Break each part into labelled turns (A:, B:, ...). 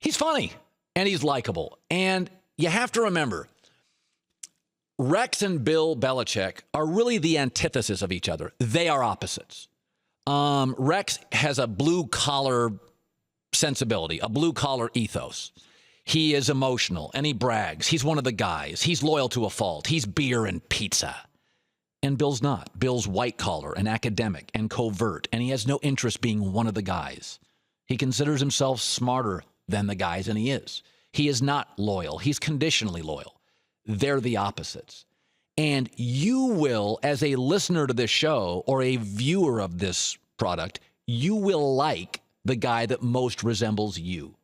A: He's funny and he's likable. And you have to remember, Rex and Bill Belichick are really the antithesis of each other. They are opposites. Rex has a blue-collar sensibility, a blue-collar ethos. He is emotional, and he brags. He's one of the guys. He's loyal to a fault. He's beer and pizza. And Bill's not. Bill's white-collar and academic and covert, and he has no interest being one of the guys. He considers himself smarter than the guys, and he is. He is not loyal. He's conditionally loyal. They're the opposites. And you will, as a listener to this show or a viewer of this product, you will like the guy that most resembles you.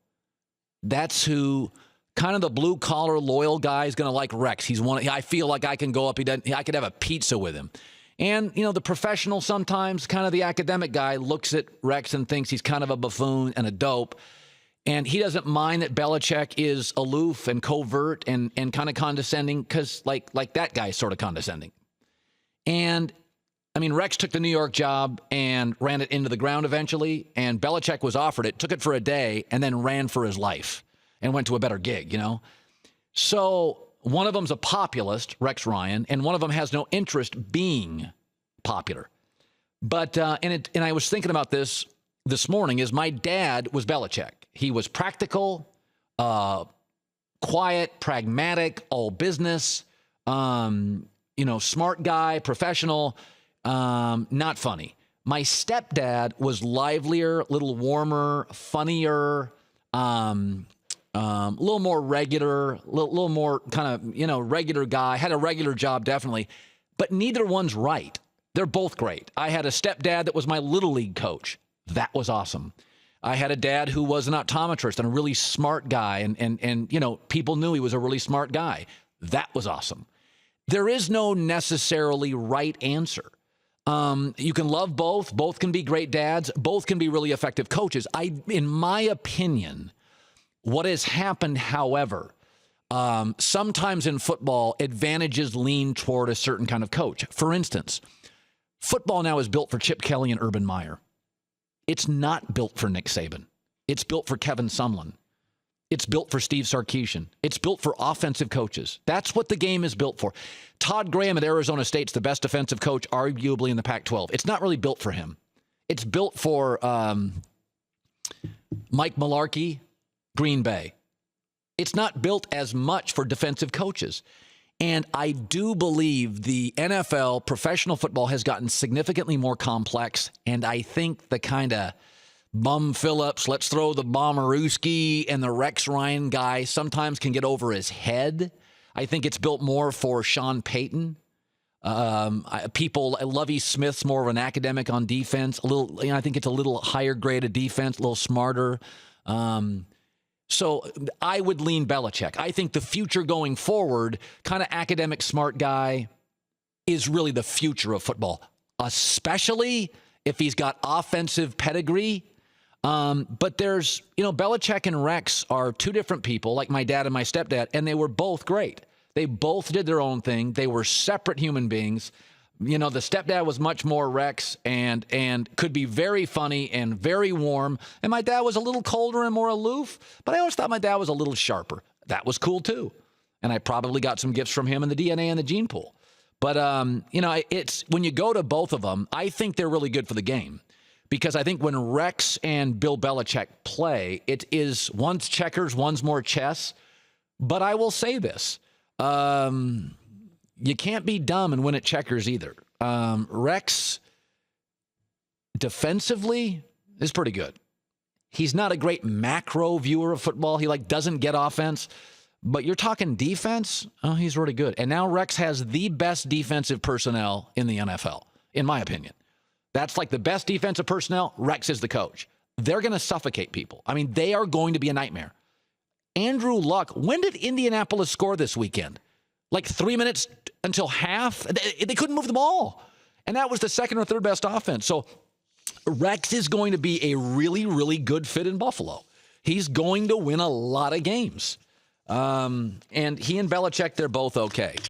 A: That's who, kind of the blue-collar, loyal guy is going to like Rex. He's one. I feel like I can go up. I could have a pizza with him. And, you know, the professional sometimes, kind of the academic guy, looks at Rex and thinks he's kind of a buffoon and a dope. And he doesn't mind that Belichick is aloof and covert and kind of condescending because, like that guy is sort of condescending. And, I mean, Rex took the New York job and ran it into the ground eventually, and Belichick was offered it, took it for a day, and then ran for his life and went to a better gig, you know? So one of them's a populist, Rex Ryan, and one of them has no interest being popular. But, and I was thinking about this morning, is my dad was Belichick. He was practical, quiet, pragmatic, all business, smart guy, professional, not funny. My stepdad was livelier, a little warmer, funnier, a little more regular, a little more kind of, regular guy, had a regular job, definitely. But neither one's right. They're both great. I had a stepdad that was my little league coach. That was awesome. I had a dad who was an optometrist and a really smart guy, and people knew he was a really smart guy. That was awesome. There is no necessarily right answer. You can love both. Both can be great dads. Both can be really effective coaches. In my opinion, what has happened, however, sometimes in football, advantages lean toward a certain kind of coach. For instance, football now is built for Chip Kelly and Urban Meyer. It's not built for Nick Saban. It's built for Kevin Sumlin. It's built for Steve Sarkisian. It's built for offensive coaches. That's what the game is built for. Todd Graham at Arizona State's the best defensive coach, arguably, in the Pac-12. It's not really built for him. It's built for Mike Mularkey, Green Bay. It's not built as much for defensive coaches. And I do believe the NFL, professional football, has gotten significantly more complex. And I think the kind of Bum Phillips, let's throw the Bommarooski, and the Rex Ryan guy sometimes can get over his head. I think it's built more for Sean Payton. Lovie Smith's more of an academic on defense. I think it's a little higher grade of defense, a little smarter. So I would lean Belichick. I think the future going forward, kind of academic, smart guy, is really the future of football, especially if he's got offensive pedigree. But there's, Belichick and Rex are two different people, like my dad and my stepdad, and they were both great. They both did their own thing. They were separate human beings. The stepdad was much more Rex and could be very funny and very warm. And my dad was a little colder and more aloof, but I always thought my dad was a little sharper. That was cool too. And I probably got some gifts from him in the DNA and the gene pool. But, it's when you go to both of them, I think they're really good for the game. Because I think when Rex and Bill Belichick play, it is one's checkers, one's more chess. But I will say this. You can't be dumb and win at checkers either. Rex, defensively, is pretty good. He's not a great macro viewer of football. He doesn't get offense. But you're talking defense, oh, he's really good. And now Rex has the best defensive personnel in the NFL, in my opinion. That's the best defensive personnel. Rex is the coach. They're going to suffocate people. I mean, they are going to be a nightmare. Andrew Luck, when did Indianapolis score this weekend? 3 minutes until half? They couldn't move the ball. And that was the second or third best offense. So Rex is going to be a really, really good fit in Buffalo. He's going to win a lot of games. And he and Belichick, they're both okay.